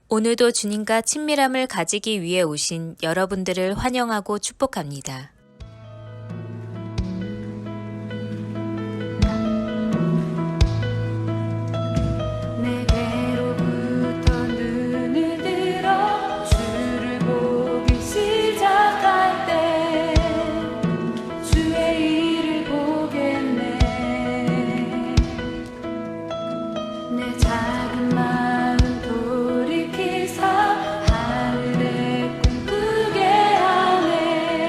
오늘도 주님과 친밀함을 가지기 위해 오신 여러분들을 환영하고 축복합니다. 내게로부터 눈을 들어 주를 보기 시작할 때 주의 일을 보겠네. 내 작은 마음 돌이키사 하늘의 꿈꾸게 하네.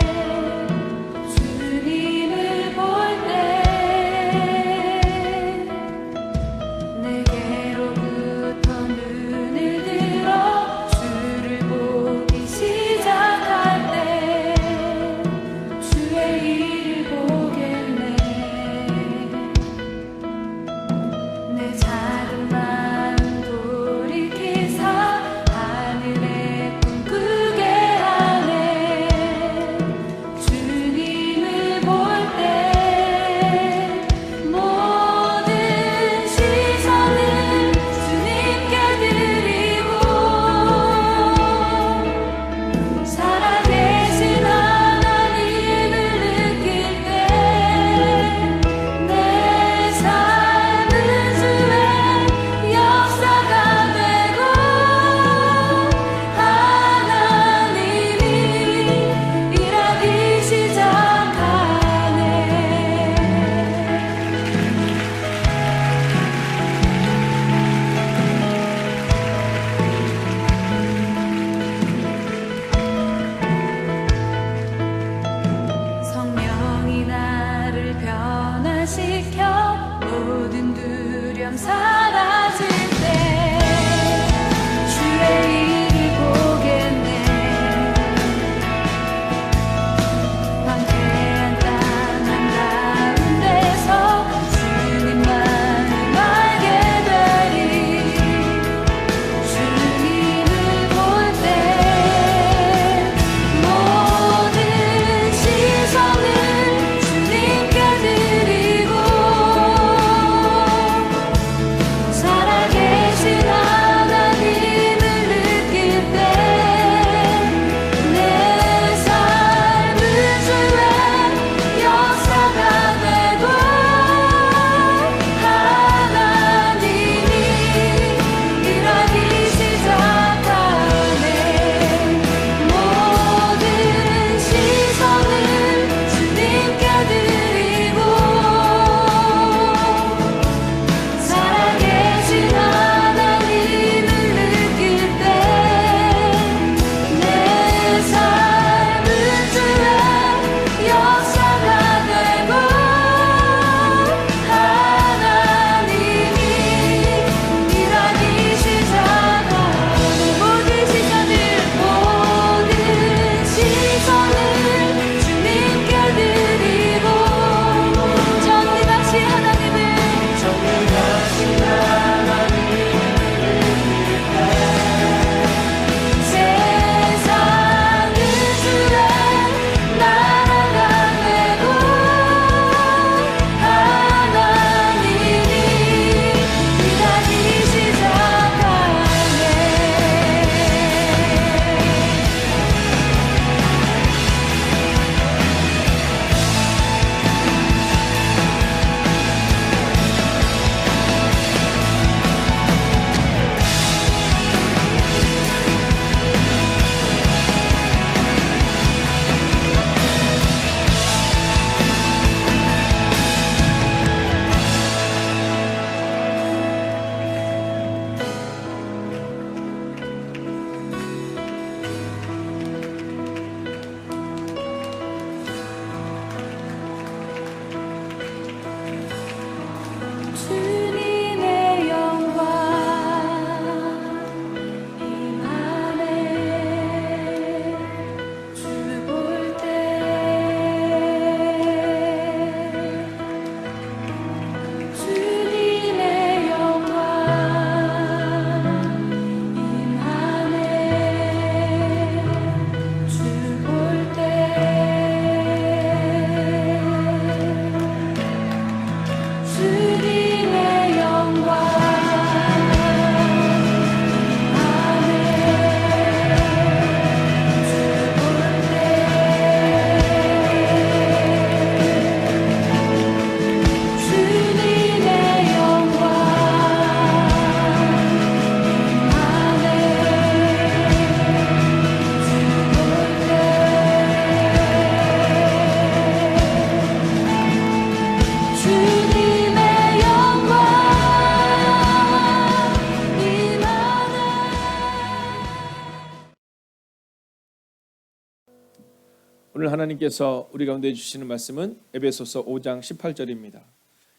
오늘 하나님께서 우리 가운데 주시는 말씀은 에베소서 5장 18절입니다.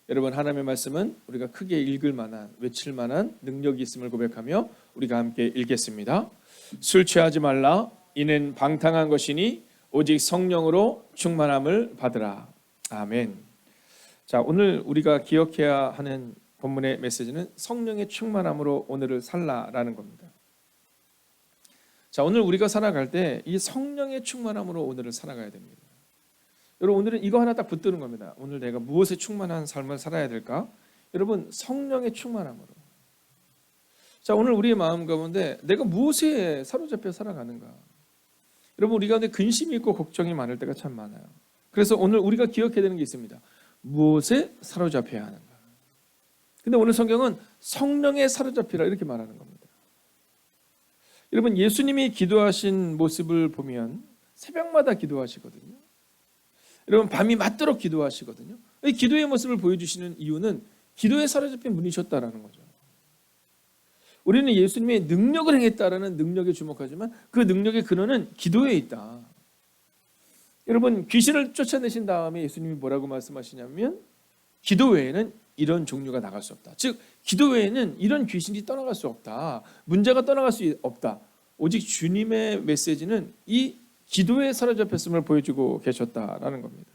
여러분, 하나님의 말씀은 우리가 크게 읽을 만한, 외칠 만한 능력이 있음을 고백하며 우리가 함께 읽겠습니다. 술 취하지 말라. 이는 방탕한 것이니 오직 성령으로 충만함을 받으라. 아멘. 자, 오늘 우리가 기억해야 하는 본문의 메시지는 성령의 충만함으로 오늘을 살라라는 겁니다. 자, 오늘 우리가 살아갈 때 이 성령의 충만함으로 오늘을 살아가야 됩니다. 여러분, 오늘은 이거 하나 딱 붙드는 겁니다. 오늘 내가 무엇에 충만한 삶을 살아야 될까? 여러분, 성령의 충만함으로. 자, 오늘 우리의 마음 가운데 내가 무엇에 사로잡혀 살아가는가? 여러분, 우리 가운데 근심이 있고 걱정이 많을 때가 참 많아요. 그래서 오늘 우리가 기억해야 되는 게 있습니다. 무엇에 사로잡혀야 하는가? 근데 오늘 성경은 성령에 사로잡히라 이렇게 말하는 겁니다. 여러분, 예수님이 기도하신 모습을 보면 새벽마다 기도하시거든요. 여러분, 밤이 맞도록 기도하시거든요. 이 기도의 모습을 보여주시는 이유는 기도에 사로잡힌 분이셨다라는 거죠. 우리는 예수님의 능력을 행했다라는 능력에 주목하지만 그 능력의 근원은 기도에 있다. 여러분, 귀신을 쫓아내신 다음에 예수님이 뭐라고 말씀하시냐면 기도 외에는 이런 종류가 나갈 수 없다. 즉, 기도 외에는 이런 귀신이 떠나갈 수 없다. 문제가 떠나갈 수 없다. 오직 주님의 메시지는 이 기도에 사로잡혔음을 보여주고 계셨다라는 겁니다.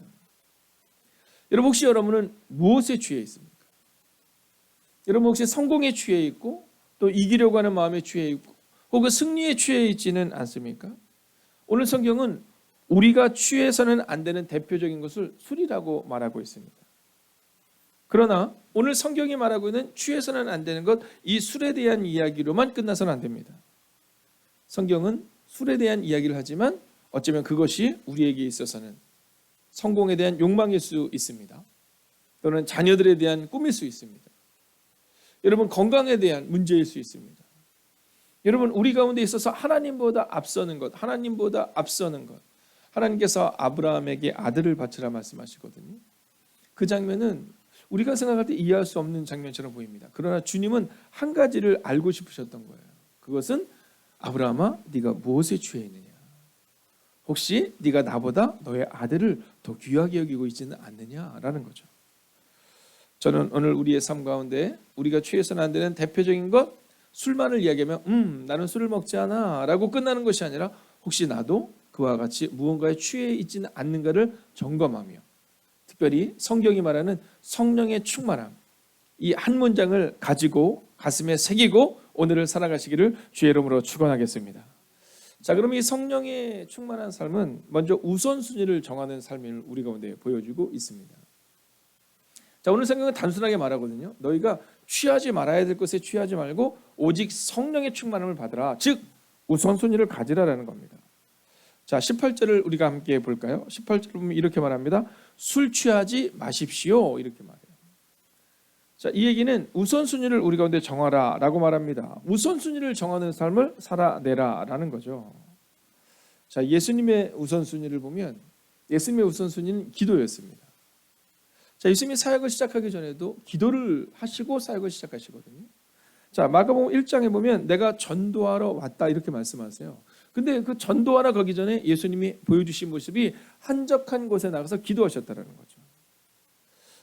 여러분, 혹시 여러분은 무엇에 취해 있습니까? 여러분, 혹시 성공에 취해 있고 또 이기려고 하는 마음에 취해 있고 혹은 승리에 취해 있지는 않습니까? 오늘 성경은 우리가 취해서는 안 되는 대표적인 것을 술이라고 말하고 있습니다. 그러나 오늘 성경이 말하고 있는 취해서는 안 되는 것, 이 술에 대한 이야기로만 끝나서는 안 됩니다. 성경은 술에 대한 이야기를 하지만 어쩌면 그것이 우리에게 있어서는 성공에 대한 욕망일 수 있습니다. 또는 자녀들에 대한 꿈일 수 있습니다. 여러분, 건강에 대한 문제일 수 있습니다. 여러분, 우리 가운데 있어서 하나님보다 앞서는 것, 하나님보다 앞서는 것. 하나님께서 아브라함에게 아들을 바치라 말씀하시거든요. 그 장면은 우리가 생각할 때 이해할 수 없는 장면처럼 보입니다. 그러나 주님은 한 가지를 알고 싶으셨던 거예요. 그것은 아브라함아, 네가 무엇에 취해 있느냐? 혹시 네가 나보다 너의 아들을 더 귀하게 여기고 있지는 않느냐라는 거죠. 저는 오늘 우리의 삶 가운데 우리가 취해서는 안 되는 대표적인 것, 술만을 이야기하면 나는 술을 먹지 않아 라고 끝나는 것이 아니라 혹시 나도 그와 같이 무언가에 취해 있지는 않는가를 점검하며, 특별히 성경이 말하는 성령의 충만함, 이 한 문장을 가지고 가슴에 새기고 오늘을 살아가시기를 주의 이름으로 축원하겠습니다. 자, 그럼 이 성령의 충만한 삶은 먼저 우선순위를 정하는 삶을 우리 가운데 보여주고 있습니다. 자, 오늘 성경은 단순하게 말하거든요. 너희가 취하지 말아야 될 것에 취하지 말고 오직 성령의 충만함을 받으라. 즉, 우선순위를 가지라라는 겁니다. 자, 18절을 우리가 함께 볼까요? 18절을 보면 이렇게 말합니다. 술 취하지 마십시오. 이렇게 말해요. 자, 이 얘기는 우선순위를 우리 가운데 정하라 라고 말합니다. 우선순위를 정하는 삶을 살아내라 라는 거죠. 자, 예수님의 우선순위를 보면 예수님의 우선순위는 기도였습니다. 자, 예수님이 사역을 시작하기 전에도 기도를 하시고 사역을 시작하시거든요. 자, 마가복음 1장에 보면 내가 전도하러 왔다 이렇게 말씀하세요. 근데 그 전도하러 가기 전에 예수님이 보여주신 모습이 한적한 곳에 나가서 기도하셨다는 거죠.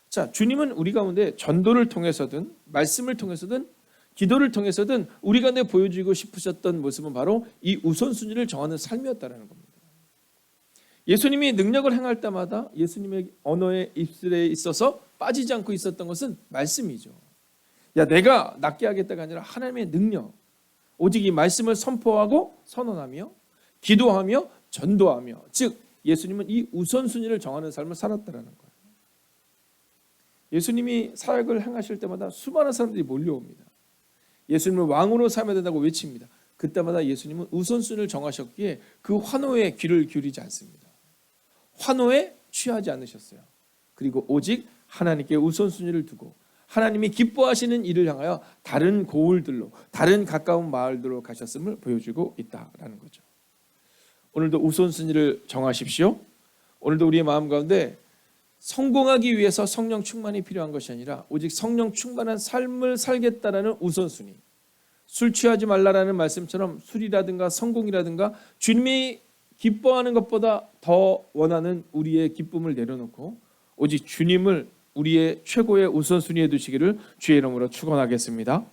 자, 주님은 우리 가운데 전도를 통해서든 말씀을 통해서든 기도를 통해서든 우리 가운데 보여주고 싶으셨던 모습은 바로 이 우선순위를 정하는 삶이었다는 겁니다. 예수님이 능력을 행할 때마다 예수님의 언어의 입술에 있어서 빠지지 않고 있었던 것은 말씀이죠. 야, 내가 낫게 하겠다가 아니라 하나님의 능력, 오직 이 말씀을 선포하고 선언하며 기도하며 전도하며, 즉 예수님은 이 우선순위를 정하는 삶을 살았다는 거예요. 예수님이 사역을 행하실 때마다 수많은 사람들이 몰려옵니다. 예수님을 왕으로 삼아야 된다고 외칩니다. 그때마다 예수님은 우선순위를 정하셨기에 그 환호에 귀를 기울이지 않습니다. 환호에 취하지 않으셨어요. 그리고 오직 하나님께 우선순위를 두고 하나님이 기뻐하시는 일을 향하여 다른 고을들로, 다른 가까운 마을들로 가셨음을 보여주고 있다라는 거죠. 오늘도 우선순위를 정하십시오. 오늘도 우리의 마음 가운데 성공하기 위해서 성령 충만이 필요한 것이 아니라 오직 성령 충만한 삶을 살겠다라는 우선순위. 술 취하지 말라라는 말씀처럼 술이라든가 성공이라든가 주님이 기뻐하는 것보다 더 원하는 우리의 기쁨을 내려놓고 오직 주님을 우리의 최고의 우선순위에 두시기를 주의 이름으로 축원하겠습니다.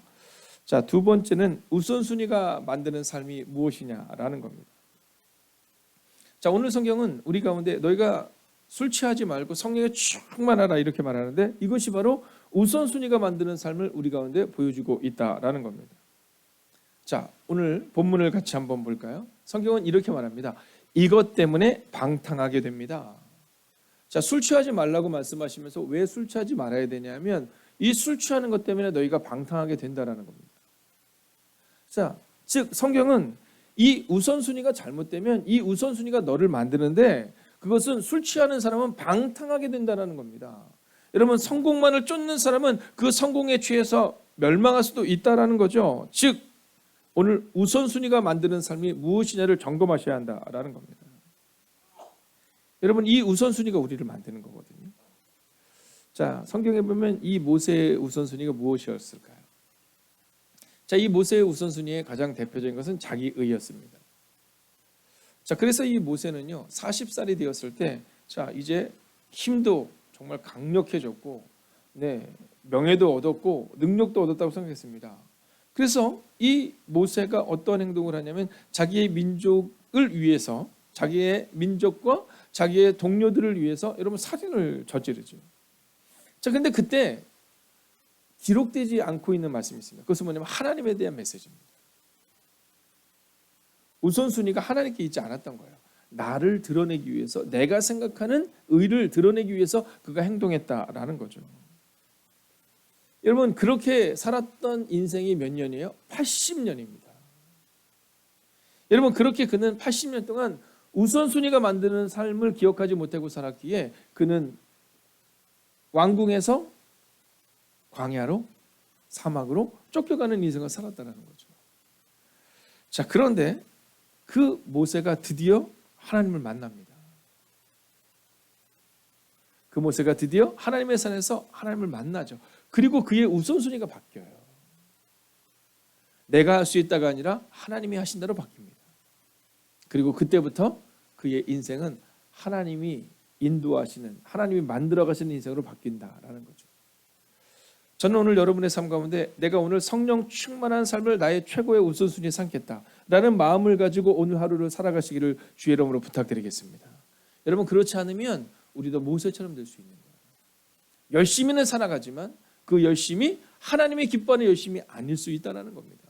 자, 두 번째는 우선순위가 만드는 삶이 무엇이냐라는 겁니다. 자, 오늘 성경은 우리 가운데 너희가 술 취하지 말고 성령에 충만하라 이렇게 말하는데 이것이 바로 우선순위가 만드는 삶을 우리 가운데 보여주고 있다라는 겁니다. 자, 오늘 본문을 같이 한번 볼까요? 성경은 이렇게 말합니다. 이것 때문에 방탕하게 됩니다. 자, 술 취하지 말라고 말씀하시면서 왜 술 취하지 말아야 되냐면 이 술 취하는 것 때문에 너희가 방탕하게 된다라는 겁니다. 자, 즉 성경은 이 우선순위가 잘못되면 이 우선순위가 너를 만드는데 그것은 술 취하는 사람은 방탕하게 된다는 겁니다. 여러분, 성공만을 쫓는 사람은 그 성공에 취해서 멸망할 수도 있다는 거죠. 즉 오늘 우선순위가 만드는 삶이 무엇이냐를 점검하셔야 한다라는 겁니다. 여러분, 이 우선순위가 우리를 만드는 거거든요. 자, 성경에 보면 이 모세의 우선순위가 무엇이었을까요? 자, 이 모세의 우선순위의 가장 대표적인 것은 자기의였습니다. 자, 그래서 이 모세는요 40살이 되었을 때, 자 이제 힘도 정말 강력해졌고, 네 명예도 얻었고 능력도 얻었다고 생각했습니다. 그래서 이 모세가 어떤 행동을 하냐면 자기의 민족을 위해서, 자기의 민족과 자기의 동료들을 위해서 여러분 살인을 저지르죠. 자, 근데 그때 기록되지 않고 있는 말씀이 있습니다. 그것은 뭐냐면 하나님에 대한 메시지입니다. 우선순위가 하나님께 있지 않았던 거예요. 나를 드러내기 위해서, 내가 생각하는 의를 드러내기 위해서 그가 행동했다라는 거죠. 여러분, 그렇게 살았던 인생이 몇 년이에요? 80년입니다. 여러분, 그렇게 그는 80년 동안 우선순위가 만드는 삶을 기억하지 못하고 살았기에 그는 왕궁에서 광야로, 사막으로 쫓겨가는 인생을 살았다는 거죠. 자, 그런데 그 모세가 드디어 하나님을 만납니다. 그 모세가 드디어 하나님의 산에서 하나님을 만나죠. 그리고 그의 우선순위가 바뀌어요. 내가 할 수 있다가 아니라 하나님이 하신다로 바뀝니다. 그리고 그때부터 그의 인생은 하나님이 인도하시는, 하나님이 만들어 가시는 인생으로 바뀐다라는 거죠. 저는 오늘 여러분의 삶 가운데 내가 오늘 성령 충만한 삶을 나의 최고의 우선순위에 삼겠다라는 마음을 가지고 오늘 하루를 살아가시기를 주의 이름으로 부탁드리겠습니다. 여러분, 그렇지 않으면 우리도 모세처럼 될 수 있는 거예요. 열심히는 살아가지만 그 열심이 하나님의 기뻐하는 열심이 아닐 수 있다는 겁니다.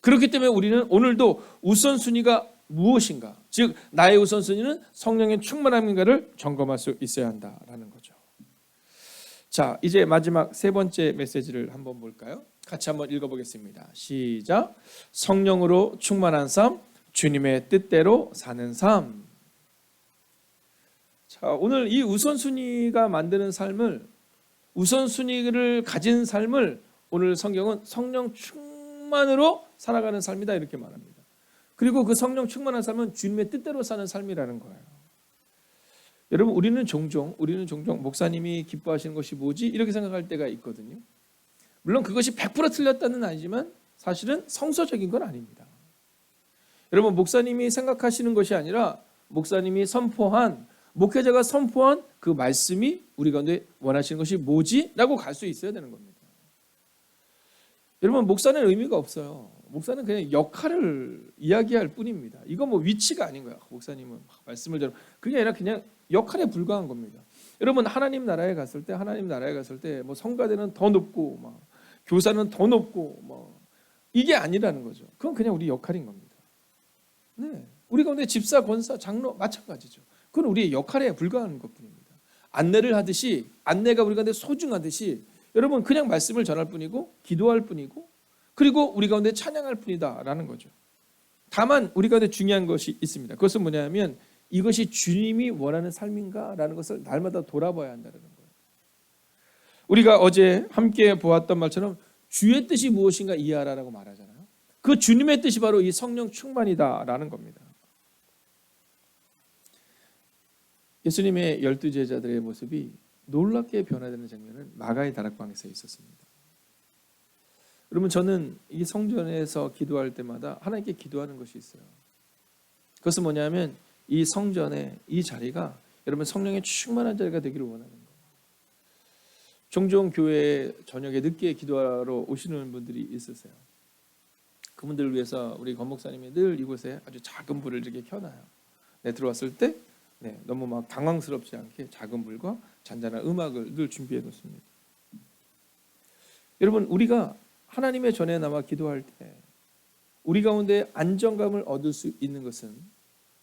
그렇기 때문에 우리는 오늘도 우선순위가 무엇인가, 즉 나의 우선순위는 성령의 충만함인가를 점검할 수 있어야 한다라는 거죠. 자, 이제 마지막 세 번째 메시지를 한번 볼까요? 같이 한번 읽어보겠습니다. 시작. 성령으로 충만한 삶, 주님의 뜻대로 사는 삶. 자, 오늘 이 우선순위가 만드는 삶을, 우선순위를 가진 삶을 오늘 성경은 성령 충만으로 살아가는 삶이다 이렇게 말합니다. 그리고 그 성령 충만한 삶은 주님의 뜻대로 사는 삶이라는 거예요. 여러분, 우리는 종종 목사님이 기뻐하시는 것이 뭐지? 이렇게 생각할 때가 있거든요. 물론 그것이 100% 틀렸다는 아니지만 사실은 성서적인 건 아닙니다. 여러분, 목사님이 생각하시는 것이 아니라 목사님이 선포한, 목회자가 선포한 그 말씀이 우리 가운데 원하시는 것이 뭐지? 라고 갈 수 있어야 되는 겁니다. 여러분, 목사는 의미가 없어요. 목사는 그냥 역할을 이야기할 뿐입니다. 이거 뭐 위치가 아닌 거야. 목사님은 말씀을 들어, 그게 아니라 그냥 역할에 불과한 겁니다. 여러분, 하나님 나라에 갔을 때 뭐 성가대는 더 높고 막 교사는 더 높고 뭐 이게 아니라는 거죠. 그건 그냥 우리 역할인 겁니다. 네, 우리 가운데 집사, 권사, 장로 마찬가지죠. 그건 우리의 역할에 불과한 것뿐입니다. 안내를 하듯이, 안내가 우리 가운데 소중하듯이 여러분 그냥 말씀을 전할 뿐이고 기도할 뿐이고 그리고 우리 가운데 찬양할 뿐이다라는 거죠. 다만 우리 가운데 중요한 것이 있습니다. 그것은 뭐냐면 이것이 주님이 원하는 삶인가라는 것을 날마다 돌아봐야 한다는 거예요. 우리가 어제 함께 보았던 말처럼 주의 뜻이 무엇인가 이해하라라고 말하잖아요. 그 주님의 뜻이 바로 이 성령 충만이다라는 겁니다. 예수님의 12제자들의 모습이 놀랍게 변화되는 장면은 마가의 다락방에서 있었습니다. 여러분, 저는 이 성전에서 기도할 때마다 하나님께 기도하는 것이 있어요. 그것은 뭐냐면 이 성전의 이 자리가 여러분 성령의 충만한 자리가 되기를 원하는 거예요. 종종 교회에 저녁에 늦게 기도하러 오시는 분들이 있으세요. 그분들을 위해서 우리 권 목사님이 늘 이곳에 아주 작은 불을 이렇게 켜놔요. 들어왔을 때 너무 막 당황스럽지 않게 작은 불과 잔잔한 음악을 늘 준비해 놓습니다. 여러분, 우리가 하나님의 전에 나와 기도할 때 우리 가운데 안정감을 얻을 수 있는 것은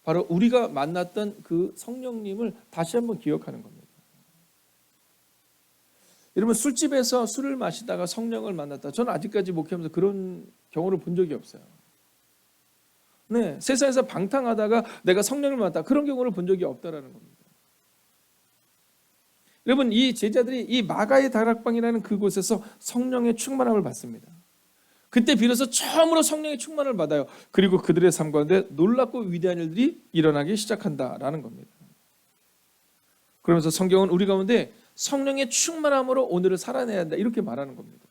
바로 우리가 만났던 그 성령님을 다시 한번 기억하는 겁니다. 여러분, 술집에서 술을 마시다가 성령을 만났다. 저는 아직까지 목회하면서 그런 경우를 본 적이 없어요. 세상에서 방탕하다가 내가 성령을 만났다. 그런 경우를 본 적이 없다라는 겁니다. 여러분, 이 제자들이 이 마가의 다락방이라는 그곳에서 성령의 충만함을 받습니다. 그때 비로소 처음으로 성령의 충만을 받아요. 그리고 그들의 삶 가운데 놀랍고 위대한 일들이 일어나기 시작한다라는 겁니다. 그러면서 성경은 우리 가운데 성령의 충만함으로 오늘을 살아내야 한다 이렇게 말하는 겁니다.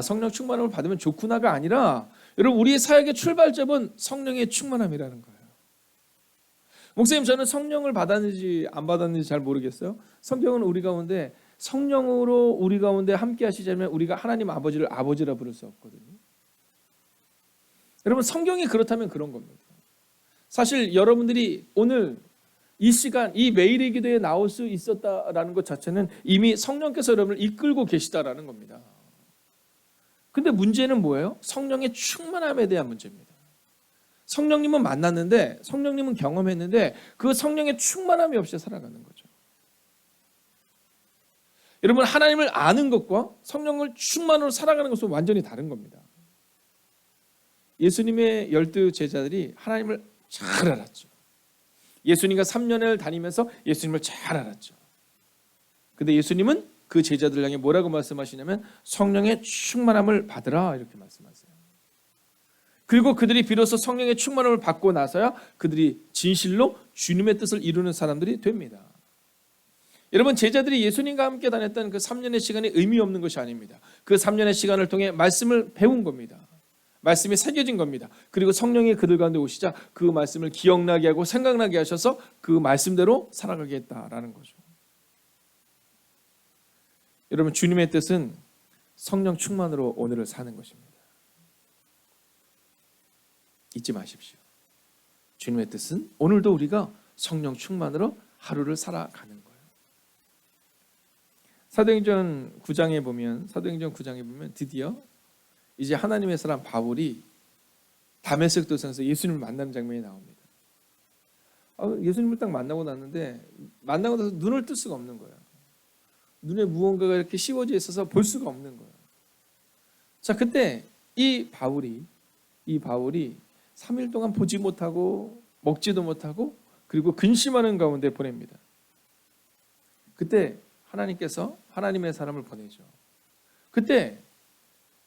성령 충만함을 받으면 좋구나가 아니라 여러분, 우리의 사역의 출발점은 성령의 충만함이라는 거예요. 목사님, 저는 성령을 받았는지 안 받았는지 잘 모르겠어요. 성경은 우리 가운데 성령으로 우리 가운데 함께 하시자면 우리가 하나님 아버지를 아버지라 부를 수 없거든요. 여러분, 성경이 그렇다면 그런 겁니다. 사실 여러분들이 오늘 이 시간, 이 매일의 기도에 나올 수 있었다라는 것 자체는 이미 성령께서 여러분을 이끌고 계시다라는 겁니다. 근데 문제는 뭐예요? 성령의 충만함에 대한 문제입니다. 성령님은 만났는데, 성령님은 경험했는데 그 성령의 충만함이 없이 살아가는 거죠. 여러분, 하나님을 아는 것과 성령을 충만으로 살아가는 것은 완전히 다른 겁니다. 예수님의 12 제자들이 하나님을 잘 알았죠. 예수님과 3년을 다니면서 예수님을 잘 알았죠. 근데 예수님은 그 제자들 향해 뭐라고 말씀하시냐면 성령의 충만함을 받으라 이렇게 말씀하세요. 그리고 그들이 비로소 성령의 충만함을 받고 나서야 그들이 진실로 주님의 뜻을 이루는 사람들이 됩니다. 여러분, 제자들이 예수님과 함께 다녔던 그 3년의 시간이 의미 없는 것이 아닙니다. 그 3년의 시간을 통해 말씀을 배운 겁니다. 말씀이 새겨진 겁니다. 그리고 성령이 그들 가운데 오시자 그 말씀을 기억나게 하고 생각나게 하셔서 그 말씀대로 살아가겠다라는 거죠. 여러분, 주님의 뜻은 성령 충만으로 오늘을 사는 것입니다. 잊지 마십시오. 주님의 뜻은 오늘도 우리가 성령 충만으로 하루를 살아가는 거예요. 사도행전 9장에 보면 드디어 이제 하나님의 사람 바울이 다메섹 도상에서 예수님을 만나는 장면이 나옵니다. 예수님을 딱 만나고 나서 눈을 뜰 수가 없는 거예요. 눈에 무언가가 이렇게 씌워져 있어서 볼 수가 없는 거예요. 자, 그때 이 바울이 3일 동안 보지 못하고 먹지도 못하고 그리고 근심하는 가운데 보냅니다. 그때 하나님께서 하나님의 사람을 보내죠. 그때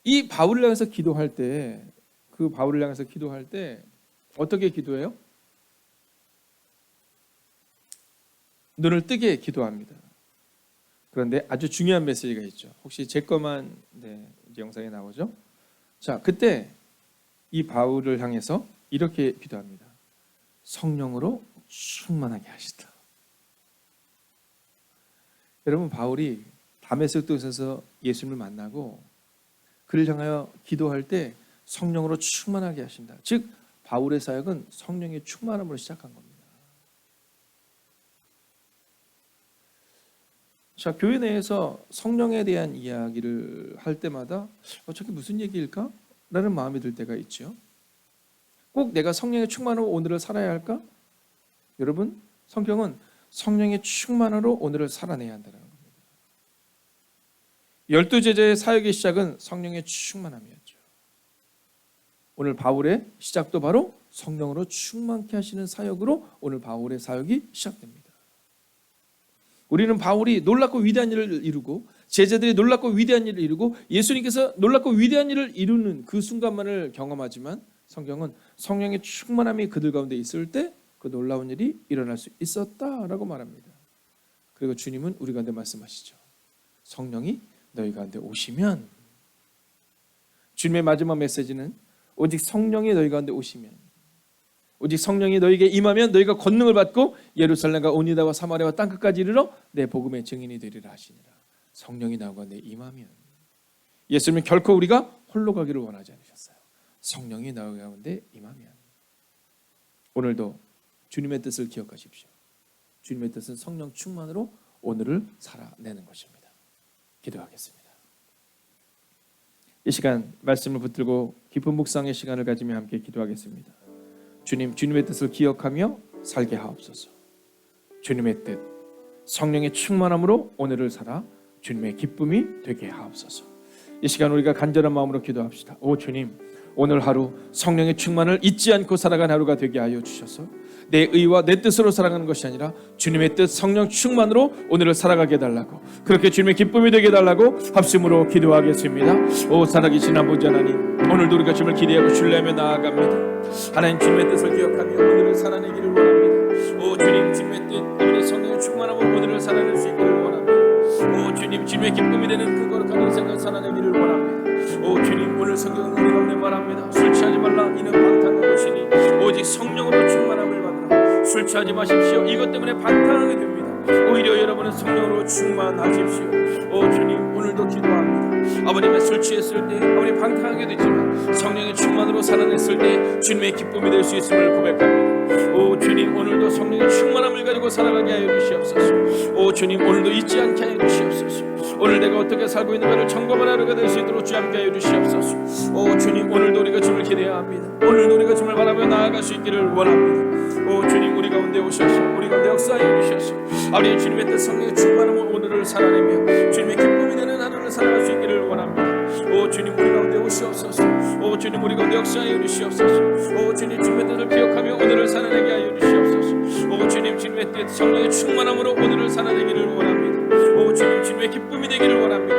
이 바울을 향해서 기도할 때 어떻게 기도해요? 눈을 뜨게 기도합니다. 그런데 아주 중요한 메시지가 있죠. 혹시 제 것만 이제 영상에 나오죠? 자, 그때 이 바울을 향해서 이렇게 기도합니다. 성령으로 충만하게 하시다. 여러분, 바울이 다메섹 도에서 예수님을 만나고 그를 향하여 기도할 때 성령으로 충만하게 하신다. 즉 바울의 사역은 성령의 충만함으로 시작한 겁니다. 자, 교회 내에서 성령에 대한 이야기를 할 때마다 저게 무슨 얘기일까? 라는 마음이 들 때가 있죠. 꼭 내가 성령의 충만으로 오늘을 살아야 할까? 여러분, 성경은 성령의 충만으로 오늘을 살아내야 한다는 겁니다. 12 제자의 사역의 시작은 성령의 충만함이었죠. 오늘 바울의 시작도 바로 성령으로 충만케 하시는 사역으로 오늘 바울의 사역이 시작됩니다. 우리는 바울이 놀랍고 위대한 일을 이루고 제자들이 놀랍고 위대한 일을 이루고 예수님께서 놀랍고 위대한 일을 이루는 그 순간만을 경험하지만 성경은 성령의 충만함이 그들 가운데 있을 때 그 놀라운 일이 일어날 수 있었다라고 말합니다. 그리고 주님은 우리 가운데 말씀하시죠. 성령이 너희 가운데 오시면, 주님의 마지막 메시지는 오직 성령이 너희 가운데 오시면, 오직 성령이 너에게 임하면 너희가 권능을 받고 예루살렘과 온 유다와 사마리아와 땅끝까지 이르러 내 복음의 증인이 되리라 하시니라. 성령이 나와 가운데 임하면, 예수님은 결코 우리가 홀로 가기를 원하지 않으셨어요. 성령이 나와 가운데 임하면. 오늘도 주님의 뜻을 기억하십시오. 주님의 뜻은 성령 충만으로 오늘을 살아내는 것입니다. 기도하겠습니다. 이 시간 말씀을 붙들고 깊은 묵상의 시간을 가지며 함께 기도하겠습니다. 주님, 주님의 뜻을 기억하며 살게 하옵소서. 주님의 뜻, 성령의 충만함으로 오늘을 살아 주님의 기쁨이 되게 하옵소서. 이 시간 우리가 간절한 마음으로 기도합시다. 오 주님, 오늘 하루 성령의 충만을 잊지 않고 살아가는 하루가 되게 하여 주셔서 내 의와 내 뜻으로 살아가는 것이 아니라 주님의 뜻, 성령 충만으로 오늘을 살아가게 해달라고, 그렇게 주님의 기쁨이 되게 해달라고 합심으로 기도하겠습니다. 오 살아계신 아버지 하나님, 오늘도 우리가 주님을 기대하고 신뢰하며 나아갑니다. 하나님, 주님의 뜻을 기억하며 오늘을 살아내기를 원합니다. 오 주님, 주님의 뜻, 우리 성령의 충만함으로 오늘을 살아낼 수 있기를 원합니다. 오 주님, 주님의 기쁨이 되는 그 거룩한 인생을 살아내기를 원합니다. 오 주님, 오늘 성경은 우리 가운데 말합니다. 술 취하지 말라, 이는 방탕한 것이니 오직 성령으로 충만함을 받으라. 술 취하지 마십시오. 이것 때문에 방탕하게 됩니다. 오히려 여러분은 성령으로 충만하십시오. 오 주님, 오늘도 기도합니다. 아버님의 술 취했을 때 아버님 방탕하게 되지만 성령의 충만으로 살아냈을 때 주님의 기쁨이 될 수 있음을 고백합니다. 오 주님, 오늘도 성령의 충만함을 가지고 살아가게 하여 주시옵소서. 오 주님, 오늘도 잊지 않게 하여 주시옵소서. 오늘 내가 어떻게 살고 있는가를 점검하는 하루가 될 수 있도록 주 함께 하여 주시옵소서. 오 주님, 오늘도 우리가 주님을 기대해야 합니다. 오늘도 우리가 주님을 바라보며 나아갈 수 있기를 원합니다. 오 주님, 우리 가운데 오셔서 우리 가운데 역사하여 주셔서 아버지 주님의 뜻, 성령의 충만함으로 오늘을 살아내며 주님의 기쁨이 되는 하루를 살아갈 수 있기를 원합니다. 오 주님, 우리 가운데 오시옵소서. 오 주님, 우리 가운데 역사하여 주시옵소서. 오 주님, 주님의 뜻을 기억하며 오늘을 살아내게 하여 주시옵소서. 오 주님, 주님의 뜻, 성령의 충만함으로 오늘을 살아내기를 원합니다. 오 주님, 주님의 기쁨이 되기를 원합니다.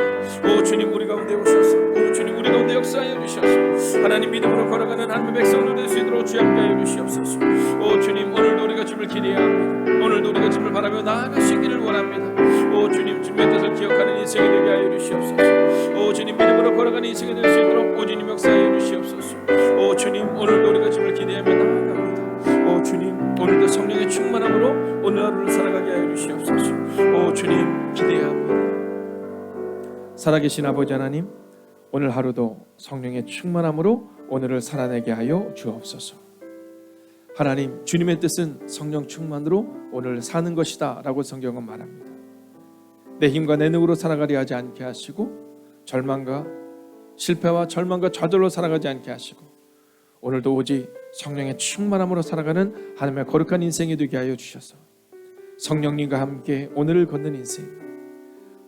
오 주님, 우리 가운데 오셔서 오 주님, 우리 가운데 역사하여 주셔서 하나님 믿음으로 걸어가는 하나님의 백성들 될 수 있도록 주 함께 하여 주시옵소서. 오 주님, 오늘도 우리가 주님을 기대해야 합니다. 오늘도 우리가 주님을 바라며 나아갈 수 있기를 원합니다. 오 주님, 주님의 뜻을 기억하는 인생이 되게 하여 주시옵소서. 오 주님, 믿음으로 걸어가는 인생이 될 수 있도록 오 주님 역사하여 주시옵소서. 오 주님, 오늘도 우리가 주님을 기대하며 나아갑니다. 오 주님, 오늘도 성령의 충만함으로 오늘 하루를 살아가게 하여 주시옵소서. 오 주님, 기대합니다. 살아계신 아버지 하나님, 오늘 하루도 성령의 충만함으로 오늘을 살아내게 하여 주옵소서. 하나님, 주님의 뜻은 성령 충만으로 오늘 사는 것이다 라고 성경은 말합니다. 내 힘과 내 능으로 살아가려 하지 않게 하시고 절망과 실패와 절망과 좌절로 살아가지 않게 하시고 오늘도 오직 성령의 충만함으로 살아가는 하나님의 거룩한 인생이 되게 하여 주셔서 성령님과 함께 오늘을 걷는 인생,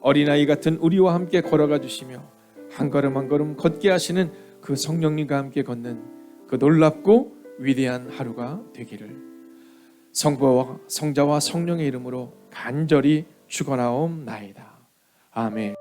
어린아이 같은 우리와 함께 걸어가 주시며 한 걸음 한 걸음 걷게 하시는 그 성령님과 함께 걷는 그 놀랍고 위대한 하루가 되기를 성부와 성자와 성령의 이름으로 간절히 축원하옵나이다. 아멘.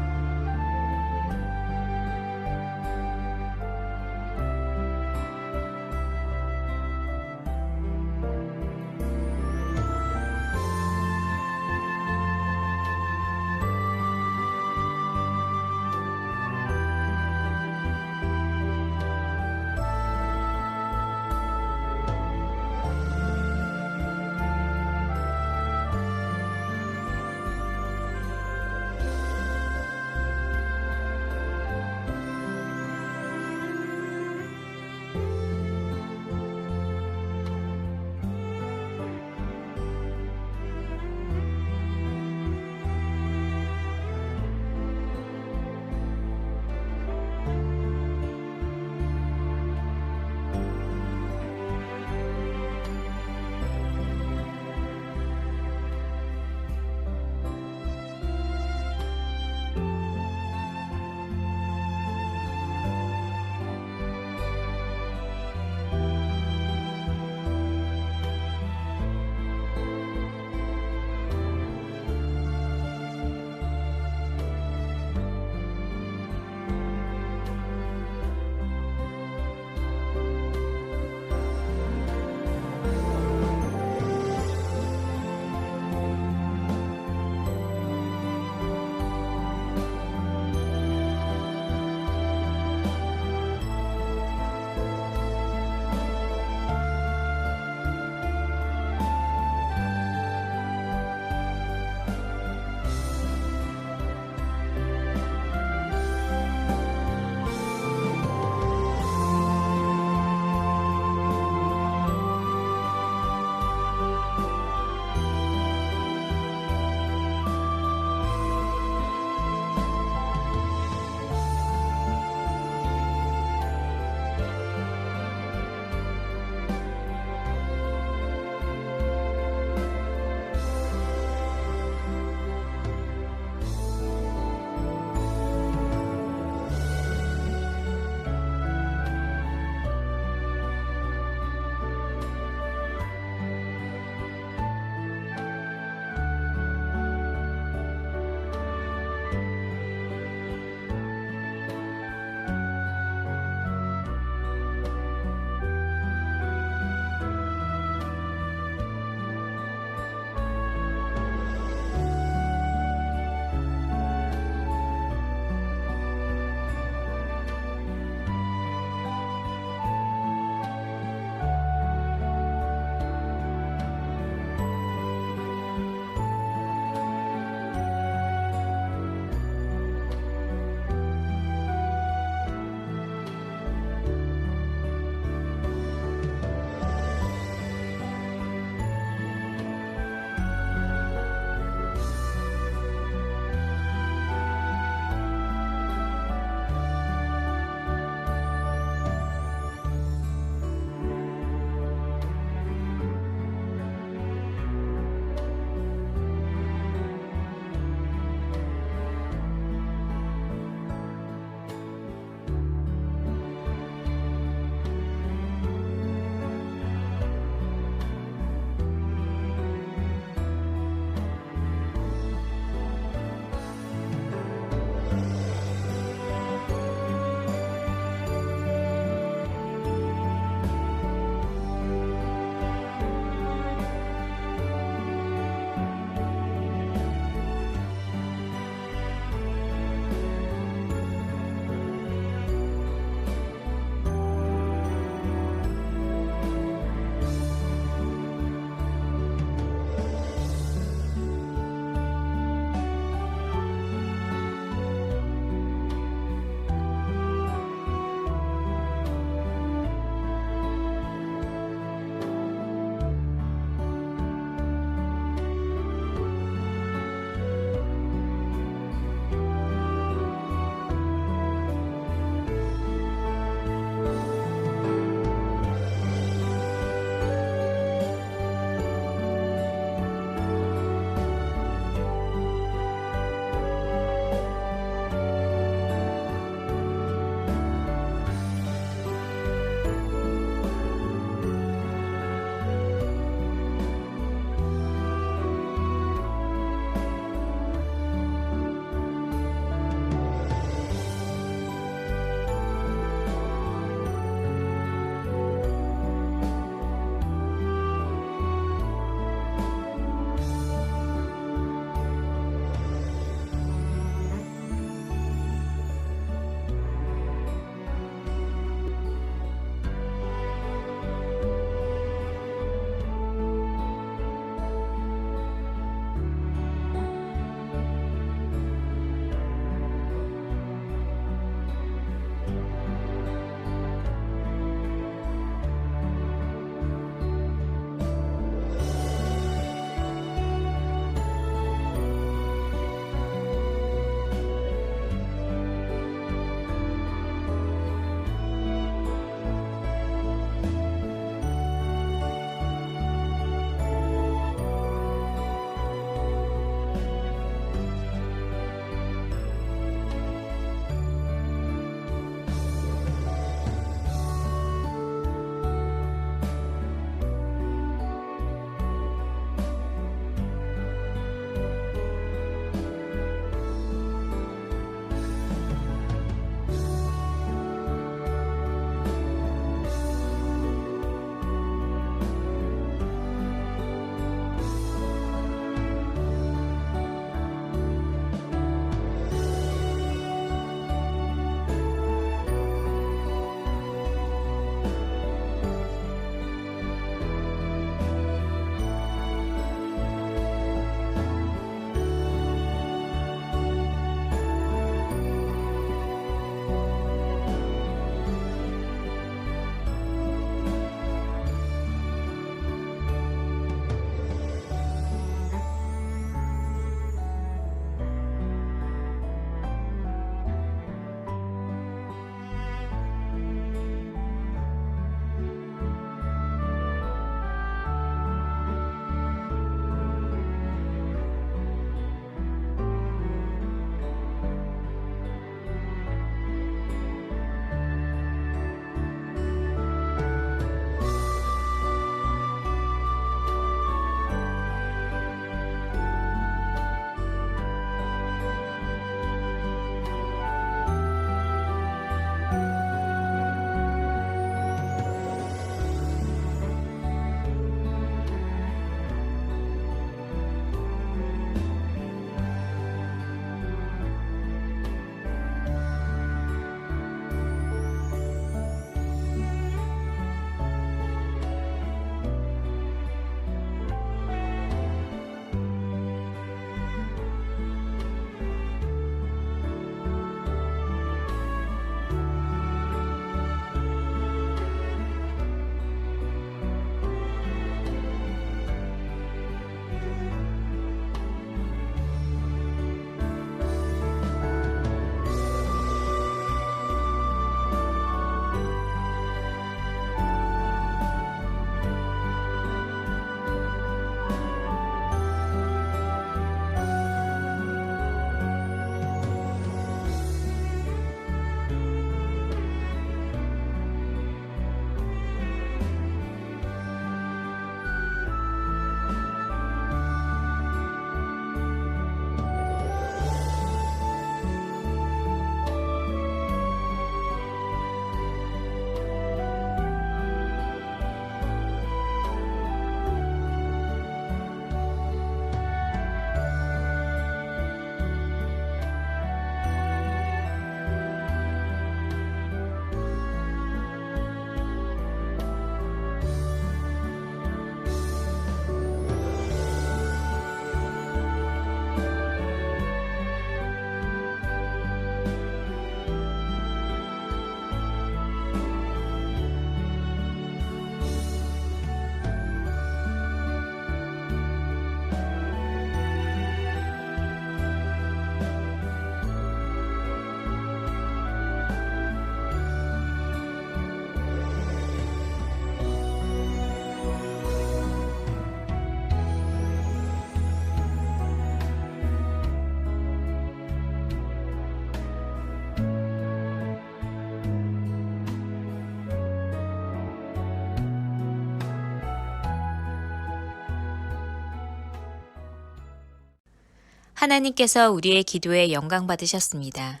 하나님께서 우리의 기도에 영광 받으셨습니다.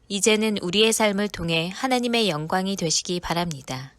이제는 우리의 삶을 통해 하나님의 영광이 되시기 바랍니다.